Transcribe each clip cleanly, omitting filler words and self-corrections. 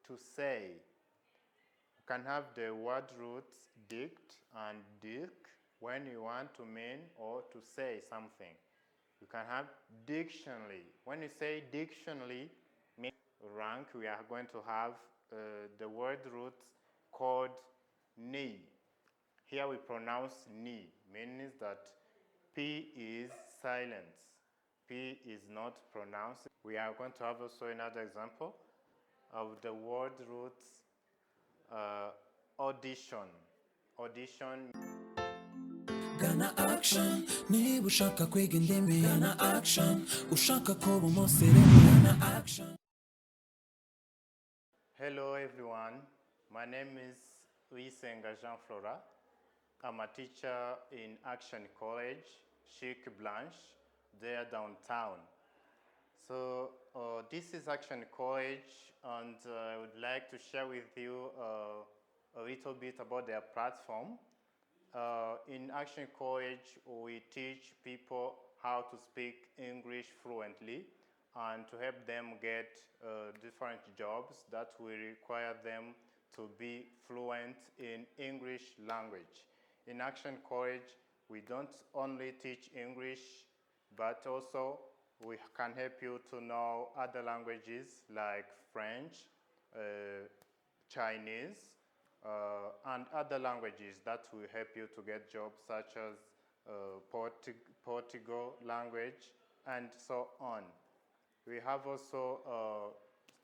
to say. You can have the word roots dict and dik when you want to mean or to say something. You can have dictionary. When you say dictionary, mean rank, we are going to have the word roots called ni. Here we pronounce ni, meaning that P is silent. P is not pronounced. We are going to have also another example of the word roots audition. Audition. Gana action, niba ushaka kwiga indimi Gana action, ushaka kuba umusirimu Gana action. Hello everyone, my name is Uyisenga Jean Flora. I'm a teacher in Action College, CHIC Branch, there downtown. So this is Action College, and I would like to share with you a little bit about their platform. In Action College, we teach people how to speak English fluently and to help them get different jobs that will require them to be fluent in English language. In Action College, we don't only teach English, but also we can help you to know other languages like French, Chinese, and other languages that will help you to get jobs such as Portugal language and so on. We have also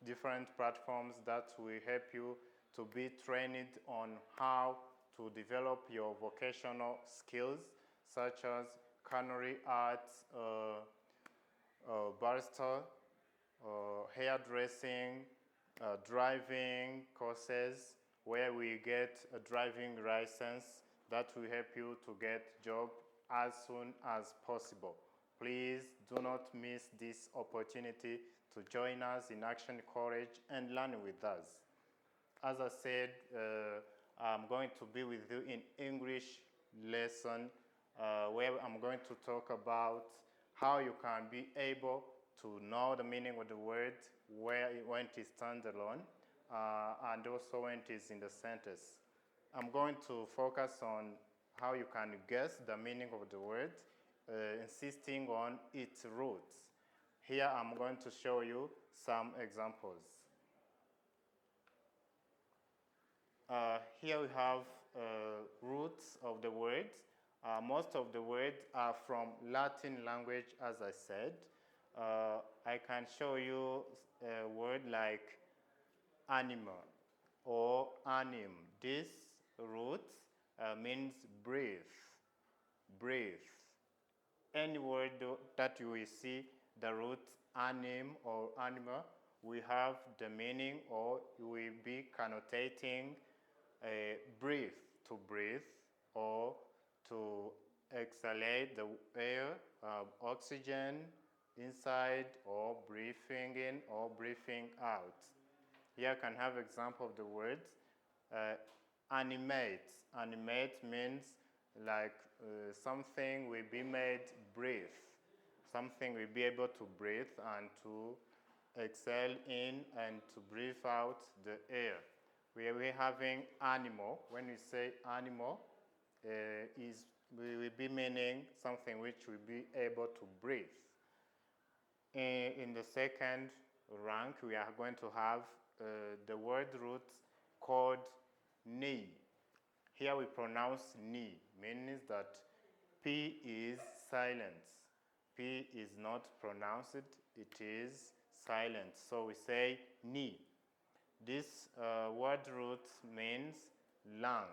different platforms that will help you to be trained on how to develop your vocational skills such as culinary arts, barista, hairdressing, driving courses, where we get a driving license that will help you to get job as soon as possible. Please do not miss this opportunity to join us in Action College and learn with us. As I said, I'm going to be with you in English lesson where I'm going to talk about how you can be able to know the meaning of the word when it is standalone and also when it is in the sentence. I'm going to focus on how you can guess the meaning of the word, insisting on its roots. Here I'm going to show you some examples. Here we have roots of the words. Most of the words are from Latin language, as I said. I can show you a word like animal or anim. This root means breathe, breathe. Any word that you will see the root anim or animal, we have the meaning, or you will be connotating breathe, to breathe, or to exhalate the air, oxygen inside, or breathing in or breathing out. Here I can have example of the words. Animate. Animate means like something will be made breathe. Something will be able to breathe and to exhale in and to breathe out the air. We are having animal. When we say animal, we will be meaning something which will be able to breathe. In the second rank, we are going to have the word root called ni. Here we pronounce ni, meaning that P is silent. P is not pronounced, it is silent. So we say ni. This word root means lung.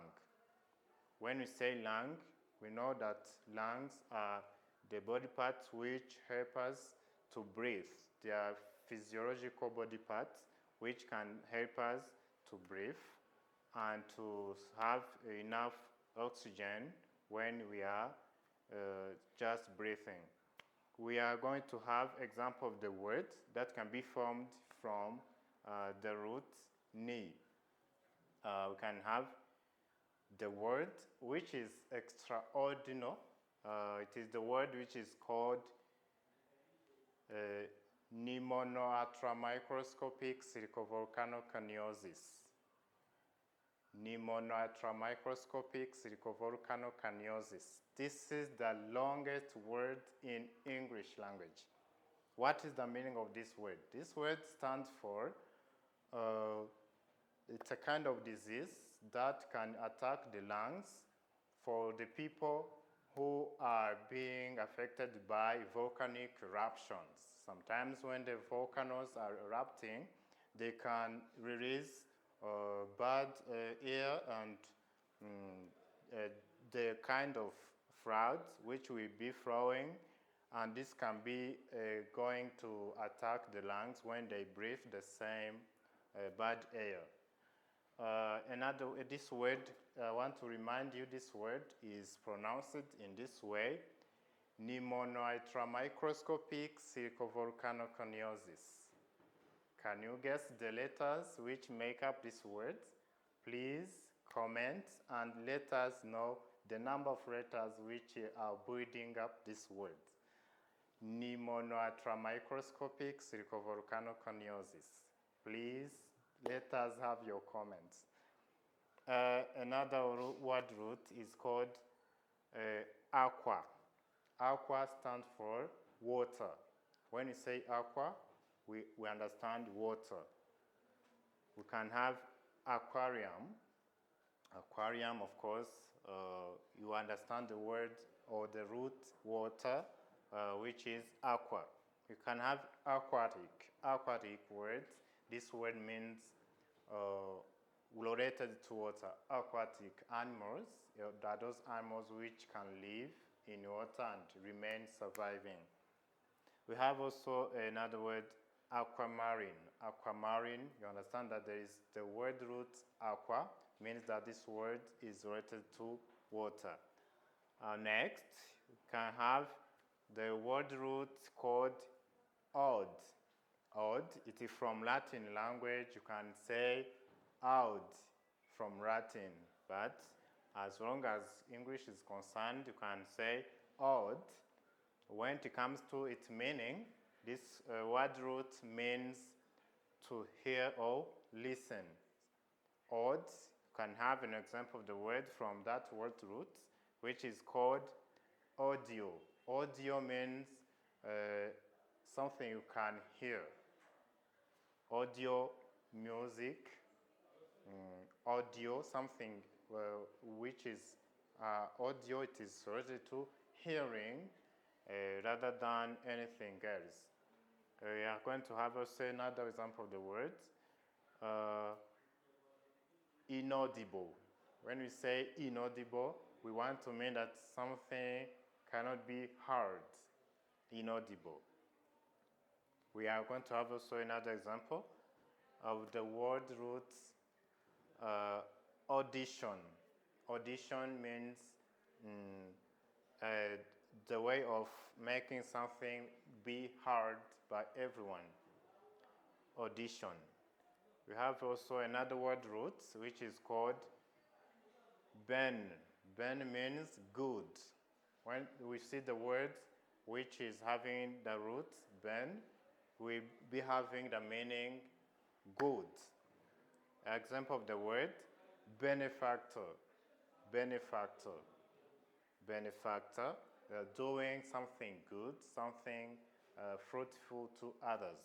When we say lung, we know that lungs are the body parts which help us to breathe. They are physiological body parts which can help us to breathe and to have enough oxygen when we are just breathing. We are going to have example of the words that can be formed from the root ni. We can have the word which is extraordinary. It is the word which is called Pneumonoultramicroscopic silicovolcanoconiosis. Pneumonoultramicroscopic silicovolcanoconiosis. This is the longest word in English language. What is the meaning of this word? This word stands for, it's a kind of disease that can attack the lungs for the people who are being affected by volcanic eruptions. Sometimes when the volcanoes are erupting, they can release bad air and the kind of floods which will be flowing, and this can be going to attack the lungs when they breathe the same bad air. This word, I want to remind you, this word is pronounced in this way: pneumonoultramicroscopic silicovolcanoconiosis. Can you guess the letters which make up this word? Please comment and let us know the number of letters which are building up this word. Pneumonoultramicroscopic silicovolcanoconiosis. Please let us have your comments. Another word root is called aqua. Aqua stands for water. When you say aqua, we understand water. We can have aquarium. Aquarium, of course, you understand the word or the root water, which is aqua. You can have aquatic words. This word means related to water. Aquatic animals, are those animals which can live in water and remain surviving. We have also another word, aquamarine. Aquamarine, you understand that there is the word root aqua, means that this word is related to water. Next, we can have the word root called odd. Odd, it is from Latin language. You can say odd from Latin, but as long as English is concerned, you can say odd. When it comes to its meaning, this word root means to hear or listen. Odd, you can have an example of the word from that word root, which is called audio. Audio means something you can hear. Audio, music, audio, something which is audio, it is related to hearing rather than anything else. We are going to have also another example of the word, inaudible. When we say inaudible, we want to mean that something cannot be heard. Inaudible. We are going to have also another example of the word root audition. Audition means the way of making something be heard by everyone. Audition. We have also another word root which is called ben. Ben means good. When we see the word which is having the root ben, we be having the meaning good. Example of the word benefactor. Benefactor. Benefactor, doing something good, something fruitful to others.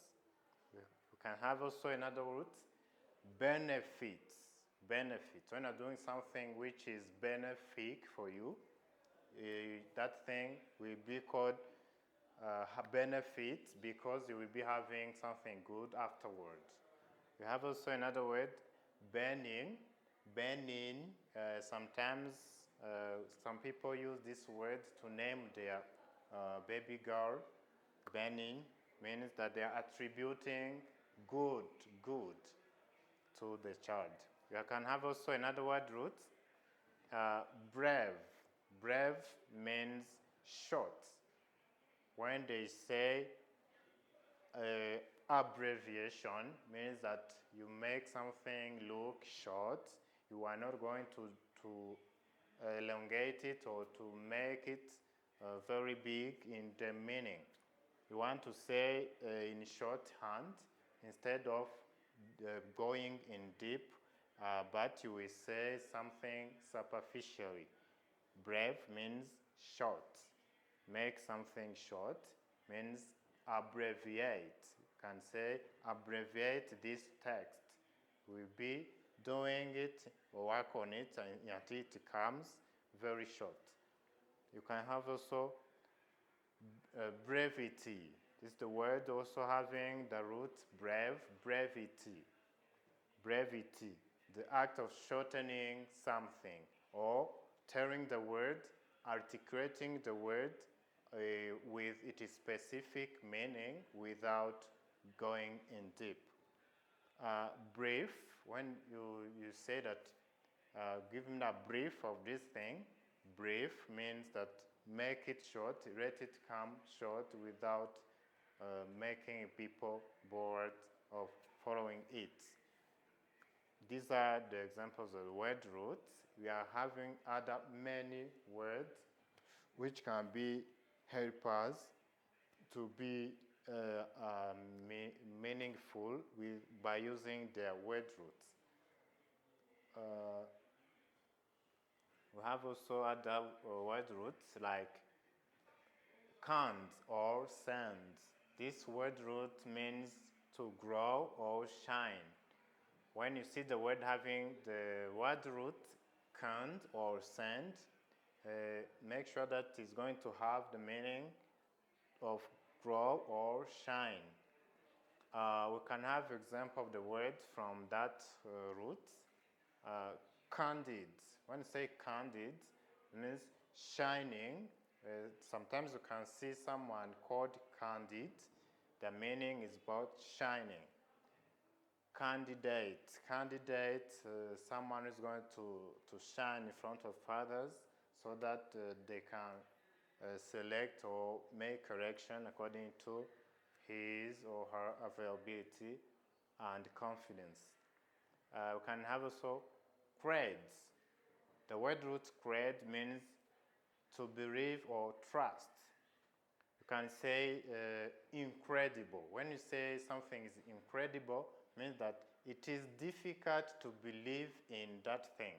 We can have also another root, benefits. Benefits. When you're doing something which is benefic for you, that thing will be called benefit because you will be having something good afterwards. We have also another word, banning. Banning, sometimes some people use this word to name their baby girl. Banning means that they are attributing good to the child. You can have also another word root, brave. Brave means short. When they say abbreviation, means that you make something look short. You are not going to elongate it or to make it very big in the meaning. You want to say in shorthand instead of going in deep, but you will say something superficially. Breve means short. Make something short means abbreviate. You can say abbreviate this text. We'll be doing it or work on it until it comes very short. You can have also brevity. This is the word also having the root breve, brevity. Brevity, the act of shortening something or telling the word, articulating the word with its specific meaning without going in deep. Brief, when you say that, give me a brief of this thing, brief means that make it short, let it come short without making people bored of following it. These are the examples of the word roots. We are having other many words which can be helpers to be meaningful by using their word roots. We have also other word roots like canned or sands. This word root means to grow or shine. When you see the word having the word root canned or sand, make sure that it's going to have the meaning of grow or shine. We can have example of the word from that root. Candid. When you say candid, it means shining. Sometimes you can see someone called candid. The meaning is about shining. Candidate. Candidate, someone is going to shine in front of others so that they can select or make correction according to his or her availability and confidence. We can have also creds. The word root cred means to believe or trust. You can say incredible. When you say something is incredible, it means that it is difficult to believe in that thing.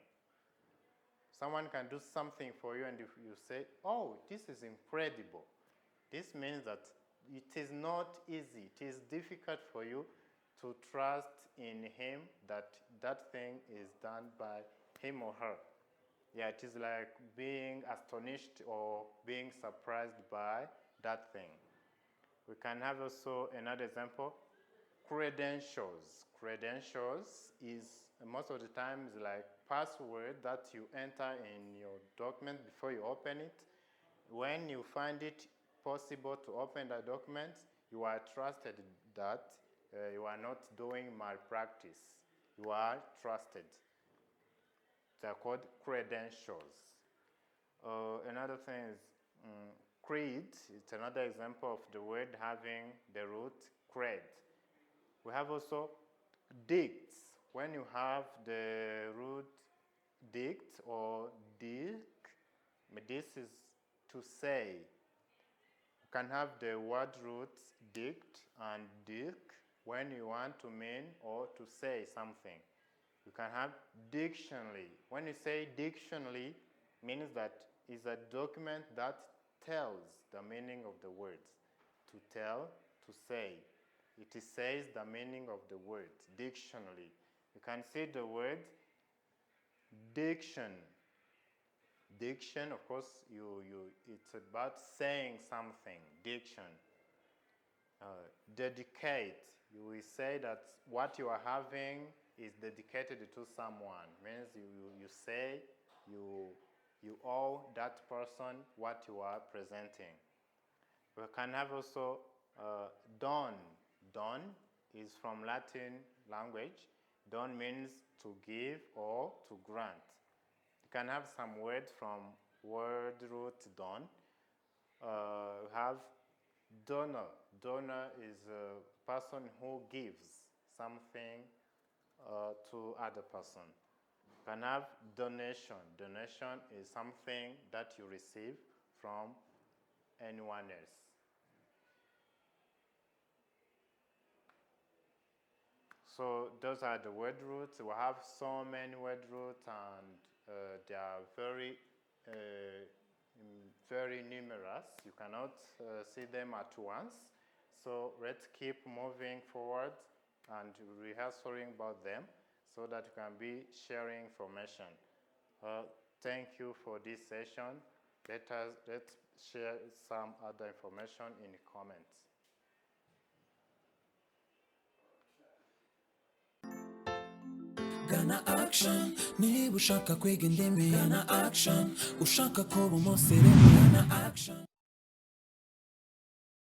Someone can do something for you and if you say, oh, this is incredible. This means that it is not easy. It is difficult for you to trust in him that that thing is done by him or her. Yeah, it is like being astonished or being surprised by that thing. We can have also another example, credentials. Credentials is most of the time is like password that you enter in your document before you open it. When you find it possible to open the document, you are trusted that you are not doing malpractice. You are trusted. They are called credentials. Another thing is creed. It's another example of the word having the root cred. We have also dicts. When you have the root dict or dic, this is to say. You can have the word roots dict and dic when you want to mean or to say something. You can have dictionary. When you say dictionary, means that it's a document that tells the meaning of the words. To tell, to say. It says the meaning of the words. Dictionary. You can see the word diction. Diction, of course, it's about saying something. Diction. Dedicate. You will say that what you are having is dedicated to someone. Means you say you owe that person what you are presenting. We can have also don. Don is from Latin language. Don means to give or to grant. You can have some words from word root don. We have donor. Donor is a person who gives something to other person. You can have donation. Donation is something that you receive from anyone else. So those are the word roots. We have so many word roots, and they are very numerous. You cannot see them at once. So let's keep moving forward and rehearsing about them so that you can be sharing information. Thank you for this session. Let's share some other information in the comments. Ghana action, niba ushaka kwiga indimi Ghana action, ushaka kuba umusirimu Ghana action.